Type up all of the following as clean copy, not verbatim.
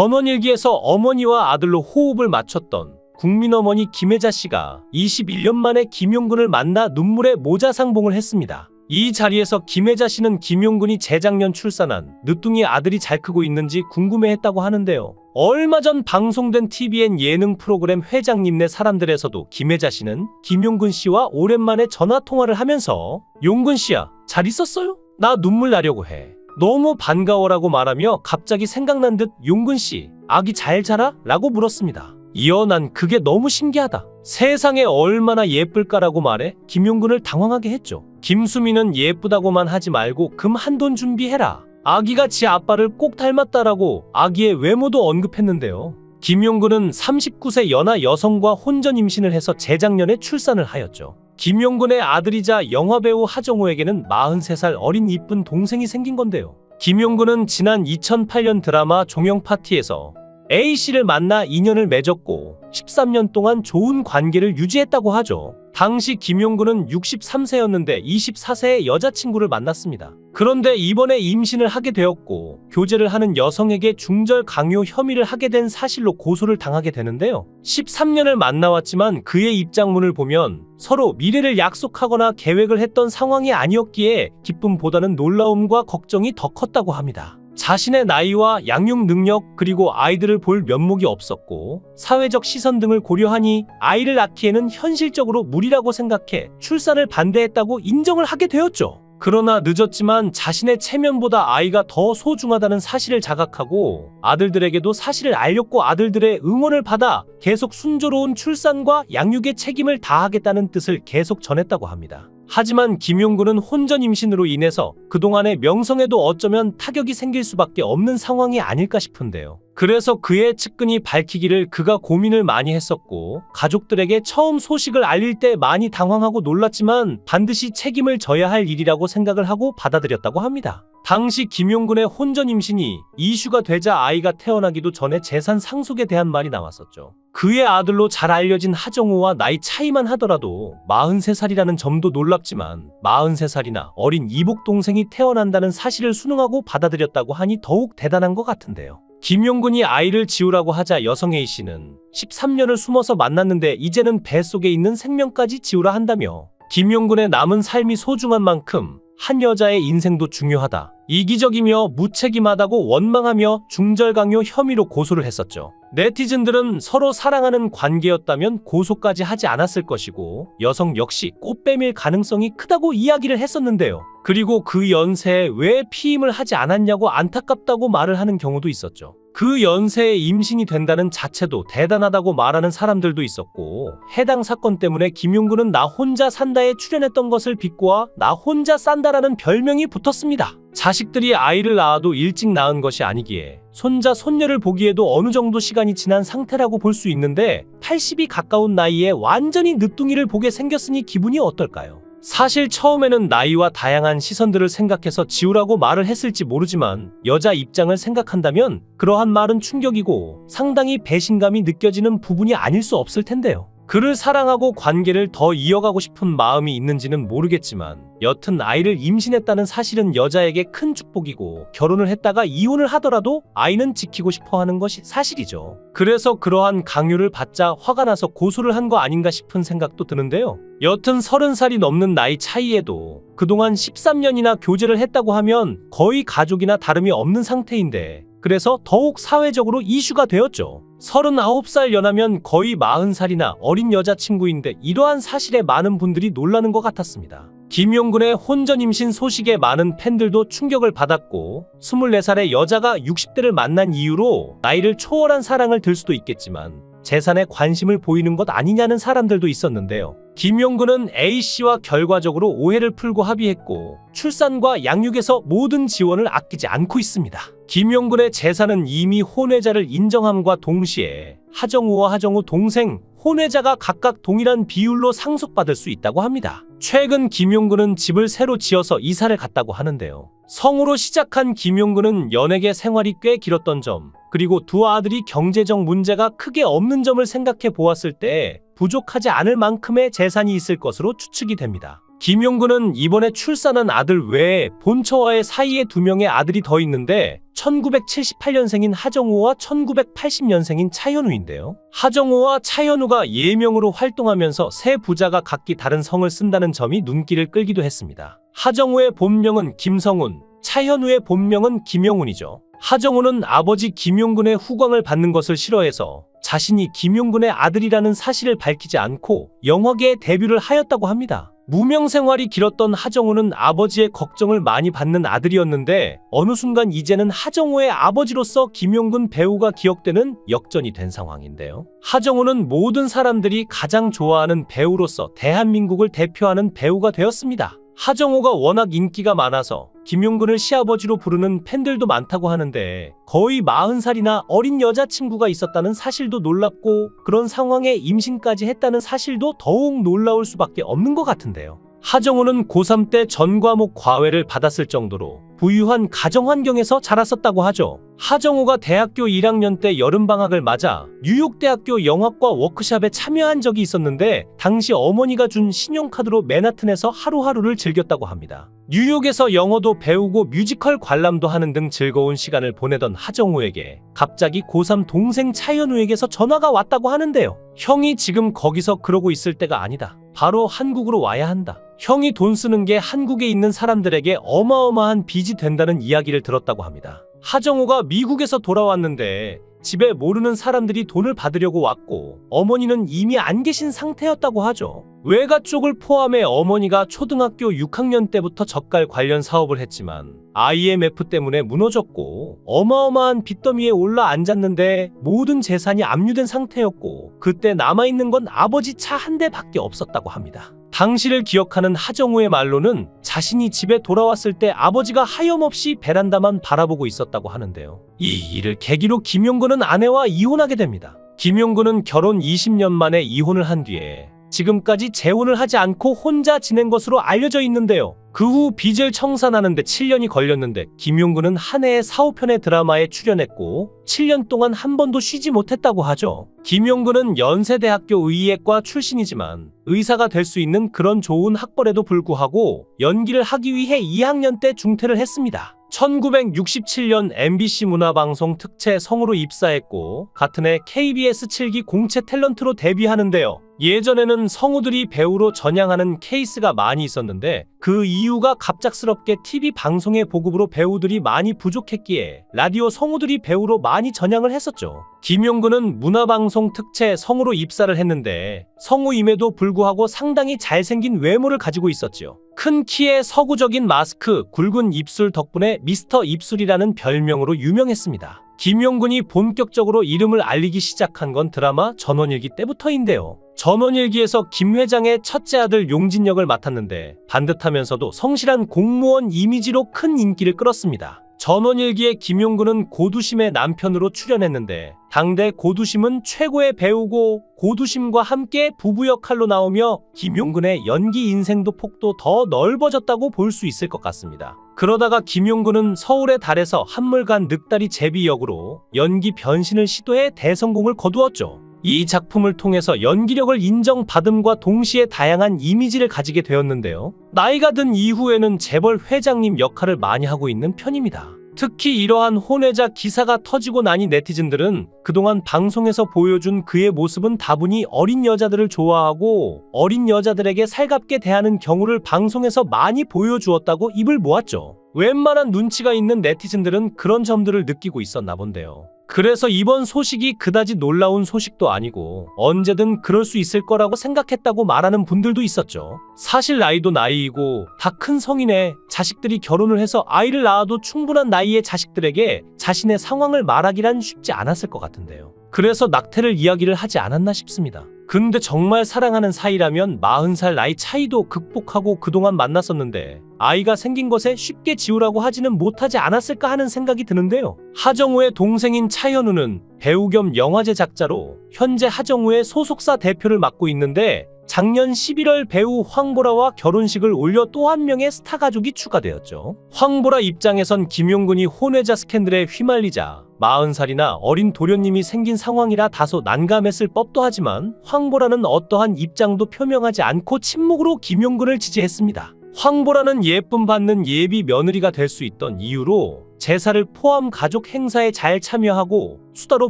전원일기에서 어머니와 아들로 호흡을 맞췄던 국민어머니 김혜자 씨가 21년 만에 김용근을 만나 눈물의 모자상봉을 했습니다. 이 자리에서 김혜자 씨는 김용근이 재작년 출산한 늦둥이 아들이 잘 크고 있는지 궁금해했다고 하는데요. 얼마 전 방송된 TVN 예능 프로그램 회장님네 사람들에서도 김혜자 씨는 김용근 씨와 오랜만에 전화통화를 하면서 용근 씨야, 잘 있었어요? 나 눈물 나려고 해. 너무 반가워라고 말하며 갑자기 생각난 듯 용근 씨, 아기 잘 자라? 라고 물었습니다. 이어 난 그게 너무 신기하다. 세상에 얼마나 예쁠까라고 말해 김용근을 당황하게 했죠. 김수미는 예쁘다고만 하지 말고 금 한 돈 준비해라. 아기가 지 아빠를 꼭 닮았다라고 아기의 외모도 언급했는데요. 김용근은 39세 연하 여성과 혼전 임신을 해서 재작년에 출산을 하였죠. 김용근의 아들이자 영화배우 하정우에게는 43살 어린 이쁜 동생이 생긴 건데요. 김용근은 지난 2008년 드라마 종영파티에서 A씨를 만나 인연을 맺었고 13년 동안 좋은 관계를 유지했다고 하죠. 당시 김용근은 63세였는데 24세의 여자친구를 만났습니다. 그런데 이번에 임신을 하게 되었고 교제를 하는 여성에게 중절 강요 혐의를 하게 된 사실로 고소를 당하게 되는데요. 13년을 만나왔지만 그의 입장문을 보면 서로 미래를 약속하거나 계획을 했던 상황이 아니었기에 기쁨보다는 놀라움과 걱정이 더 컸다고 합니다. 자신의 나이와 양육 능력 그리고 아이들을 볼 면목이 없었고 사회적 시선 등을 고려하니 아이를 낳기에는 현실적으로 무리라고 생각해 출산을 반대했다고 인정을 하게 되었죠. 그러나 늦었지만 자신의 체면보다 아이가 더 소중하다는 사실을 자각하고 아들들에게도 사실을 알렸고 아들들의 응원을 받아 계속 순조로운 출산과 양육의 책임을 다하겠다는 뜻을 계속 전했다고 합니다. 하지만 김용근은 혼전 임신으로 인해서 그동안의 명성에도 어쩌면 타격이 생길 수밖에 없는 상황이 아닐까 싶은데요. 그래서 그의 측근이 밝히기를 그가 고민을 많이 했었고 가족들에게 처음 소식을 알릴 때 많이 당황하고 놀랐지만 반드시 책임을 져야 할 일이라고 생각을 하고 받아들였다고 합니다. 당시 김용근의 혼전 임신이 이슈가 되자 아이가 태어나기도 전에 재산 상속에 대한 말이 나왔었죠. 그의 아들로 잘 알려진 하정우와 나이 차이만 하더라도 43살이라는 점도 놀랍지만 43살이나 어린 이복 동생이 태어난다는 사실을 순응하고 받아들였다고 하니 더욱 대단한 것 같은데요. 김용근이 아이를 지우라고 하자 여성 A씨는 13년을 숨어서 만났는데 이제는 뱃속에 있는 생명까지 지우라 한다며 김용근의 남은 삶이 소중한 만큼 한 여자의 인생도 중요하다. 이기적이며 무책임하다고 원망하며 중절강요 혐의로 고소를 했었죠. 네티즌들은 서로 사랑하는 관계였다면 고소까지 하지 않았을 것이고 여성 역시 꽃 빼밀 가능성이 크다고 이야기를 했었는데요. 그리고 그 연세에 왜 피임을 하지 않았냐고 안타깝다고 말을 하는 경우도 있었죠. 그 연세에 임신이 된다는 자체도 대단하다고 말하는 사람들도 있었고 해당 사건 때문에 김용근은 나 혼자 산다에 출연했던 것을 비꼬아 나 혼자 싼다라는 별명이 붙었습니다. 자식들이 아이를 낳아도 일찍 낳은 것이 아니기에 손자, 손녀를 보기에도 어느 정도 시간이 지난 상태라고 볼 수 있는데 80이 가까운 나이에 완전히 늦둥이를 보게 생겼으니 기분이 어떨까요? 사실 처음에는 나이와 다양한 시선들을 생각해서 지우라고 말을 했을지 모르지만 여자 입장을 생각한다면 그러한 말은 충격이고 상당히 배신감이 느껴지는 부분이 아닐 수 없을 텐데요. 그를 사랑하고 관계를 더 이어가고 싶은 마음이 있는지는 모르겠지만 여튼 아이를 임신했다는 사실은 여자에게 큰 축복이고 결혼을 했다가 이혼을 하더라도 아이는 지키고 싶어 하는 것이 사실이죠. 그래서 그러한 강요를 받자 화가 나서 고소를 한 거 아닌가 싶은 생각도 드는데요. 여튼 30살이 넘는 나이 차이에도 그동안 13년이나 교제를 했다고 하면 거의 가족이나 다름이 없는 상태인데 그래서 더욱 사회적으로 이슈가 되었죠. 39살 연하면 거의 40살이나 어린 여자친구인데 이러한 사실에 많은 분들이 놀라는 것 같았습니다. 김용근의 혼전 임신 소식에 많은 팬들도 충격을 받았고 24살의 여자가 60대를 만난 이유로 나이를 초월한 사랑을 들 수도 있겠지만 재산에 관심을 보이는 것 아니냐는 사람들도 있었는데요. 김용근은 A씨와 결과적으로 오해를 풀고 합의했고 출산과 양육에서 모든 지원을 아끼지 않고 있습니다. 김용근의 재산은 이미 혼외자를 인정함과 동시에 하정우와 하정우 동생, 혼외자가 각각 동일한 비율로 상속받을 수 있다고 합니다. 최근 김용근은 집을 새로 지어서 이사를 갔다고 하는데요. 성우로 시작한 김용근은 연예계 생활이 꽤 길었던 점, 그리고 두 아들이 경제적 문제가 크게 없는 점을 생각해 보았을 때 부족하지 않을 만큼의 재산이 있을 것으로 추측이 됩니다. 김용근은 이번에 출산한 아들 외에 본처와의 사이에 2명의 아들이 더 있는데 1978년생인 하정우와 1980년생인 차현우인데요. 하정우와 차현우가 예명으로 활동하면서 세 부자가 각기 다른 성을 쓴다는 점이 눈길을 끌기도 했습니다. 하정우의 본명은 김성훈, 차현우의 본명은 김영훈이죠. 하정우는 아버지 김용근의 후광을 받는 것을 싫어해서 자신이 김용근의 아들이라는 사실을 밝히지 않고 영화계에 데뷔를 하였다고 합니다. 무명 생활이 길었던 하정우는 아버지의 걱정을 많이 받는 아들이었는데 어느 순간 이제는 하정우의 아버지로서 김용근 배우가 기억되는 역전이 된 상황인데요. 하정우는 모든 사람들이 가장 좋아하는 배우로서 대한민국을 대표하는 배우가 되었습니다. 하정우가 워낙 인기가 많아서 김용근을 시아버지로 부르는 팬들도 많다고 하는데 거의 40살이나 어린 여자친구가 있었다는 사실도 놀랍고 그런 상황에 임신까지 했다는 사실도 더욱 놀라울 수밖에 없는 것 같은데요. 하정우는 고3 때 전 과목 과외를 받았을 정도로 부유한 가정 환경에서 자랐었다고 하죠. 하정우가 대학교 1학년 때 여름방학을 맞아 뉴욕대학교 영화과 워크숍에 참여한 적이 있었는데 당시 어머니가 준 신용카드로 맨하튼에서 하루하루를 즐겼다고 합니다. 뉴욕에서 영어도 배우고 뮤지컬 관람도 하는 등 즐거운 시간을 보내던 하정우에게 갑자기 고3 동생 차현우에게서 전화가 왔다고 하는데요. 형이 지금 거기서 그러고 있을 때가 아니다. 바로 한국으로 와야 한다. 형이 돈 쓰는 게 한국에 있는 사람들에게 어마어마한 빚이 된다는 이야기를 들었다고 합니다. 하정우가 미국에서 돌아왔는데 집에 모르는 사람들이 돈을 받으려고 왔고 어머니는 이미 안 계신 상태였다고 하죠. 외가 쪽을 포함해 어머니가 초등학교 6학년 때부터 젓갈 관련 사업을 했지만 IMF 때문에 무너졌고 어마어마한 빚더미에 올라 앉았는데 모든 재산이 압류된 상태였고 그때 남아있는 건 아버지 차 한 대밖에 없었다고 합니다. 당시를 기억하는 하정우의 말로는 자신이 집에 돌아왔을 때 아버지가 하염없이 베란다만 바라보고 있었다고 하는데요. 이 일을 계기로 김용근은 아내와 이혼하게 됩니다. 김용근은 결혼 20년 만에 이혼을 한 뒤에 지금까지 재혼을 하지 않고 혼자 지낸 것으로 알려져 있는데요. 그 후 빚을 청산하는데 7년이 걸렸는데 김용근은 한 해에 4, 5편의 드라마에 출연했고 7년 동안 한 번도 쉬지 못했다고 하죠. 김용근은 연세대학교 의예과 출신이지만 의사가 될 수 있는 그런 좋은 학벌에도 불구하고 연기를 하기 위해 2학년 때 중퇴를 했습니다. 1967년 MBC 문화방송 특채 성우로 입사했고 같은 해 KBS 7기 공채 탤런트로 데뷔하는데요. 예전에는 성우들이 배우로 전향하는 케이스가 많이 있었는데 그 이유가 갑작스럽게 TV 방송의 보급으로 배우들이 많이 부족했기에 라디오 성우들이 배우로 많이 전향을 했었죠. 김용근은 문화방송 특채 성우로 입사를 했는데 성우임에도 불구하고 상당히 잘생긴 외모를 가지고 있었죠. 큰 키에 서구적인 마스크, 굵은 입술 덕분에 미스터 입술이라는 별명으로 유명했습니다. 김용근이 본격적으로 이름을 알리기 시작한 건 드라마 전원일기 때부터인데요. 전원일기에서 김 회장의 첫째 아들 용진 역을 맡았는데 반듯하면서도 성실한 공무원 이미지로 큰 인기를 끌었습니다. 전원일기의 김용근은 고두심의 남편으로 출연했는데 당대 고두심은 최고의 배우고 고두심과 함께 부부 역할로 나오며 김용근의 연기 인생도 폭도 더 넓어졌다고 볼 수 있을 것 같습니다. 그러다가 김용근은 서울의 달에서 한물간 늑다리 제비 역으로 연기 변신을 시도해 대성공을 거두었죠. 이 작품을 통해서 연기력을 인정받음과 동시에 다양한 이미지를 가지게 되었는데요. 나이가 든 이후에는 재벌 회장님 역할을 많이 하고 있는 편입니다. 특히 이러한 혼외자 기사가 터지고 나니 네티즌들은 그동안 방송에서 보여준 그의 모습은 다분히 어린 여자들을 좋아하고 어린 여자들에게 살갑게 대하는 경우를 방송에서 많이 보여주었다고 입을 모았죠. 웬만한 눈치가 있는 네티즌들은 그런 점들을 느끼고 있었나 본데요. 그래서 이번 소식이 그다지 놀라운 소식도 아니고 언제든 그럴 수 있을 거라고 생각했다고 말하는 분들도 있었죠. 사실 나이도 나이이고 다 큰 성인에 자식들이 결혼을 해서 아이를 낳아도 충분한 나이의 자식들에게 자신의 상황을 말하기란 쉽지 않았을 것 같은데요. 그래서 낙태를 이야기를 하지 않았나 싶습니다. 근데 정말 사랑하는 사이라면 40살 나이 차이도 극복하고 그동안 만났었는데 아이가 생긴 것에 쉽게 지우라고 하지는 못하지 않았을까 하는 생각이 드는데요. 하정우의 동생인 차현우는 배우 겸 영화 제작자로 현재 하정우의 소속사 대표를 맡고 있는데 작년 11월 배우 황보라와 결혼식을 올려 또 한 명의 스타 가족이 추가되었죠. 황보라 입장에선 김용근이 혼외자 스캔들에 휘말리자 40살이나 어린 도련님이 생긴 상황이라 다소 난감했을 법도 하지만 황보라는 어떠한 입장도 표명하지 않고 침묵으로 김용근을 지지했습니다. 황보라는 예쁨 받는 예비 며느리가 될 수 있던 이유로 제사를 포함 가족 행사에 잘 참여하고 수다로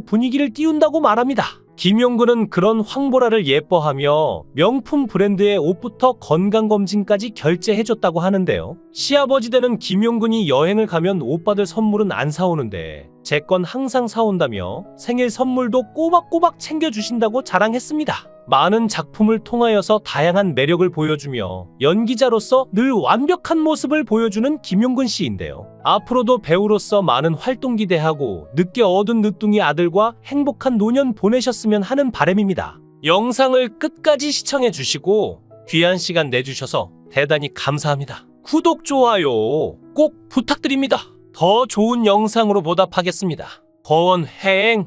분위기를 띄운다고 말합니다. 김용근은 그런 황보라를 예뻐하며 명품 브랜드의 옷부터 건강검진까지 결제해줬다고 하는데요. 시아버지 되는 김용근이 여행을 가면 옷 받을 선물은 안 사오는데 제 건 항상 사온다며 생일 선물도 꼬박꼬박 챙겨주신다고 자랑했습니다. 많은 작품을 통하여서 다양한 매력을 보여주며 연기자로서 늘 완벽한 모습을 보여주는 김용근 씨인데요. 앞으로도 배우로서 많은 활동 기대하고 늦게 얻은 늦둥이 아들과 행복한 노년 보내셨으면 하는 바람입니다. 영상을 끝까지 시청해 주시고 귀한 시간 내주셔서 대단히 감사합니다. 구독, 좋아요 꼭 부탁드립니다. 더 좋은 영상으로 보답하겠습니다. 거원행